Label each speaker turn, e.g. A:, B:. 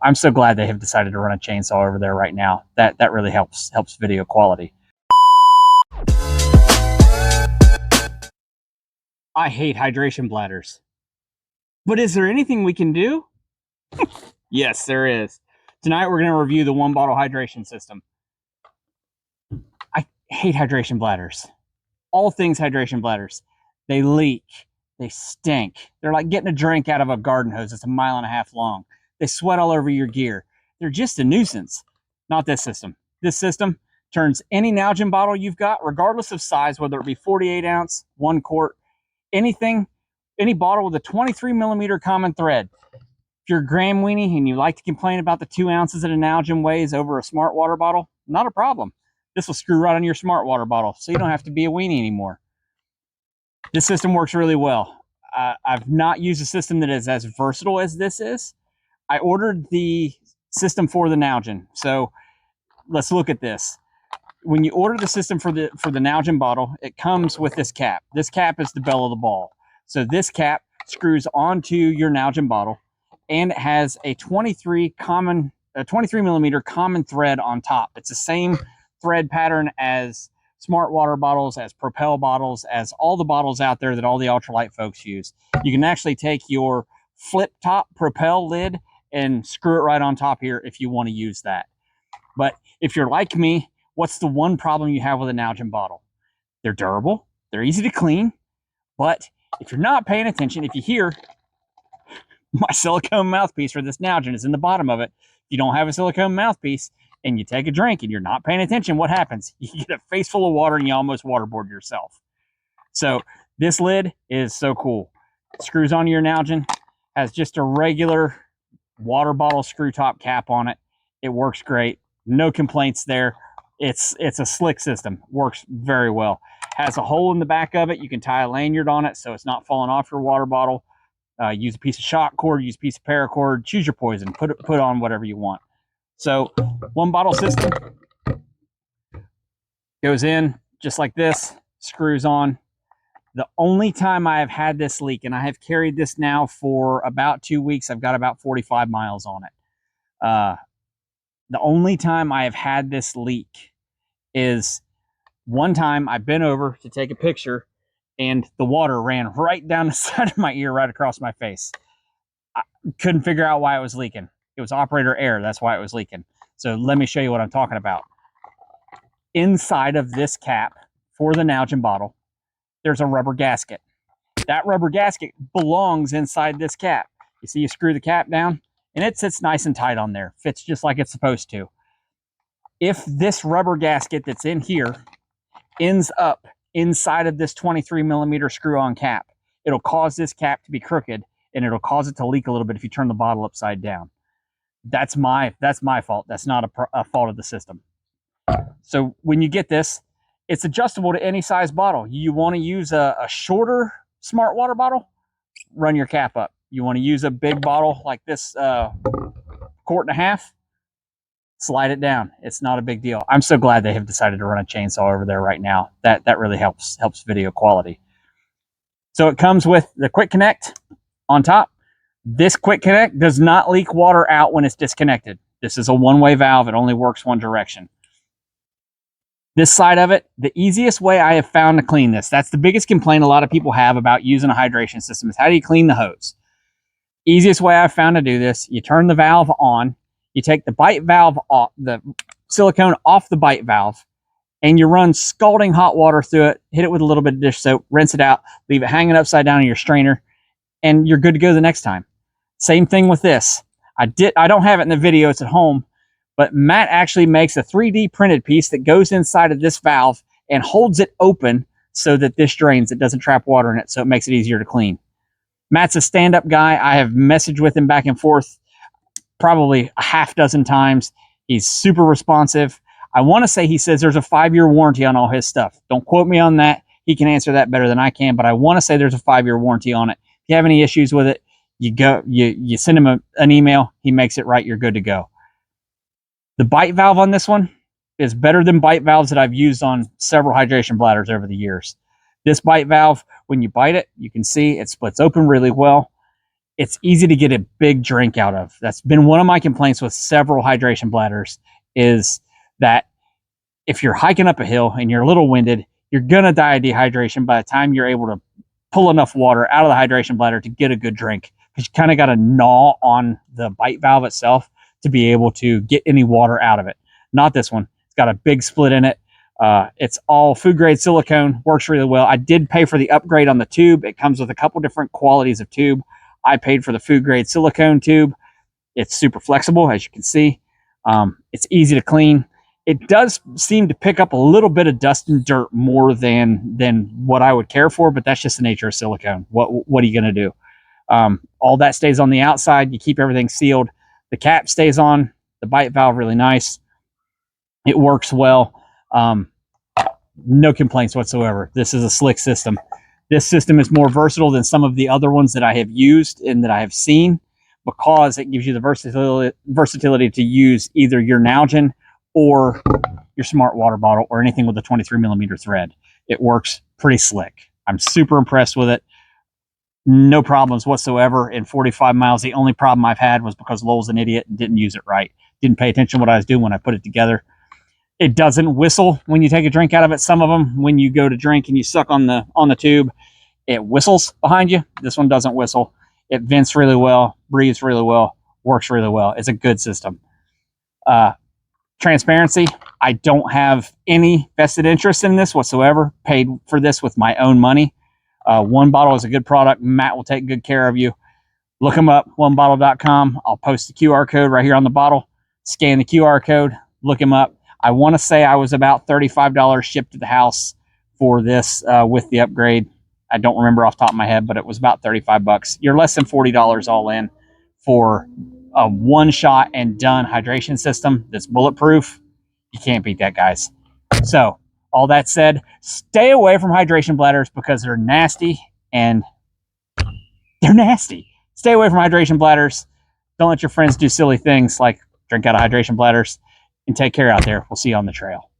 A: I'm so glad they have decided to run a chainsaw over there right now. That really helps video quality. I hate hydration bladders. But is there anything we can do? Yes, there is. Tonight we're going to review the one bottle hydration system. I hate hydration bladders. All things hydration bladders. They leak. They stink. They're like getting a drink out of a garden hose that's 1.5 miles long. They sweat all over your gear. They're just a nuisance. Not this system. This system turns any Nalgene bottle you've got, regardless of size, whether it be 48 ounce, 1 quart, anything, any bottle with a 23 millimeter common thread. If you're a gram weenie and you like to complain about the 2 ounces that a Nalgene weighs over a smart water bottle, not a problem. This will screw right on your smart water bottle, so you don't have to be a weenie anymore. This system works really well. I've not used a system that is as versatile as this is. I ordered the system for the Nalgene, so let's look at this. When you order the system for the Nalgene bottle, it comes with this cap. This cap is the belle of the ball. So this cap screws onto your Nalgene bottle, and it has a 23 millimeter common thread on top. It's the same thread pattern as smart water bottles, as Propel bottles, as all the bottles out there that all the ultralight folks use. You can actually take your flip top Propel lid and screw it right on top here if you want to use that. But if you're like me, what's the one problem you have with a Nalgene bottle? They're durable, they're easy to clean, but if you're not paying attention, if you hear my silicone mouthpiece for this Nalgene is in the bottom of it, if you don't have a silicone mouthpiece and you take a drink and you're not paying attention, what happens? You get a face full of water and you almost waterboard yourself. So this lid is so cool. It screws onto your Nalgene, has just a regular water bottle screw top cap on it. It works great. No complaints there. It's a slick system. Works very well. Has a hole in the back of it. You can tie a lanyard on it so it's not falling off your water bottle. Use a piece of shock cord, use a piece of paracord, choose your poison, put on whatever you want. So one bottle system goes in just like this, screws on. The only time I have had this leak, and I have carried this now for about 2 weeks, I've got about 45 miles on it. The only time I have had this leak is one time I bent over to take a picture and the water ran right down the side of my ear, right across my face. I couldn't figure out why it was leaking. It was operator error. That's why it was leaking. So let me show you what I'm talking about. Inside of this cap for the Nalgene bottle, there's a rubber gasket. That rubber gasket belongs inside this cap. You see, you screw the cap down and it sits nice and tight on there. Fits just like it's supposed to. If this rubber gasket that's in here ends up inside of this 23 millimeter screw-on cap, it'll cause this cap to be crooked and it'll cause it to leak a little bit if you turn the bottle upside down. That's my fault. That's not a fault of the system. So when you get this, it's adjustable to any size bottle. You want to use a shorter smart water bottle, run your cap up. You want to use a big bottle like this, 1.5 quart, slide it down. It's not a big deal. I'm so glad they have decided to run a chainsaw over there right now. That really helps video quality. So it comes with the quick connect on top. This quick connect does not leak water out when it's disconnected. This is a one-way valve. It only works one direction. This side of it, the easiest way I have found to clean this, that's the biggest complaint a lot of people have about using a hydration system, is how do you clean the hose? Easiest way I've found to do this, you turn the valve on, you take the bite valve off, the silicone off the bite valve, and you run scalding hot water through it, hit it with a little bit of dish soap, rinse it out, leave it hanging upside down in your strainer, and you're good to go the next time. Same thing with this. I don't have it in the video, it's at home, but Matt actually makes a 3D printed piece that goes inside of this valve and holds it open so that this drains. It doesn't trap water in it, so it makes it easier to clean. Matt's a stand-up guy. I have messaged with him back and forth probably a half dozen times. He's super responsive. I want to say he says there's a 5-year warranty on all his stuff. Don't quote me on that. He can answer that better than I can, but I want to say there's a 5-year warranty on it. If you have any issues with it, you send him an email. He makes it right. You're good to go. The bite valve on this one is better than bite valves that I've used on several hydration bladders over the years. This bite valve, when you bite it, you can see it splits open really well. It's easy to get a big drink out of. That's been one of my complaints with several hydration bladders, is that if you're hiking up a hill and you're a little winded, you're gonna die of dehydration by the time you're able to pull enough water out of the hydration bladder to get a good drink, because you kind of got to gnaw on the bite valve itself to be able to get any water out of it. Not this one. It's got a big split in it. It's all food grade silicone, works really well. I did pay for the upgrade on the tube. It comes with a couple different qualities of tube. I paid for the food grade silicone tube. It's super flexible, as you can see. It's easy to clean. It does seem to pick up a little bit of dust and dirt more than what I would care for, but that's just the nature of silicone. What are you going to do? All that stays on the outside. You keep everything sealed. The cap stays on. The bite valve, really nice. It works well. No complaints whatsoever. This is a slick system. This system is more versatile than some of the other ones that I have used and that I have seen, because it gives you the versatility to use either your Nalgene or your smart water bottle or anything with a 23 millimeter thread. It works pretty slick. I'm super impressed with it. No problems whatsoever in 45 miles. The only problem I've had was because Lowell's an idiot and didn't use it right. Didn't pay attention to what I was doing when I put it together. It doesn't whistle when you take a drink out of it. Some of them, when you go to drink and you suck on the tube, it whistles behind you. This one doesn't whistle. It vents really well, breathes really well, works really well. It's a good system. Transparency, I don't have any vested interest in this whatsoever. Paid for this with my own money. One Bottle is a good product. Matt will take good care of you. Look them up, onebottle.com. I'll post the QR code right here on the bottle. Scan the QR code, look them up. I want to say I was about $35 shipped to the house for this with the upgrade. I don't remember off the top of my head, but it was about 35 bucks. You're less than $40 all in for a one-shot and done hydration system that's bulletproof. You can't beat that, guys. So, all that said, stay away from hydration bladders because they're nasty, and they're nasty. Stay away from hydration bladders. Don't let your friends do silly things like drink out of hydration bladders, and take care out there. We'll see you on the trail.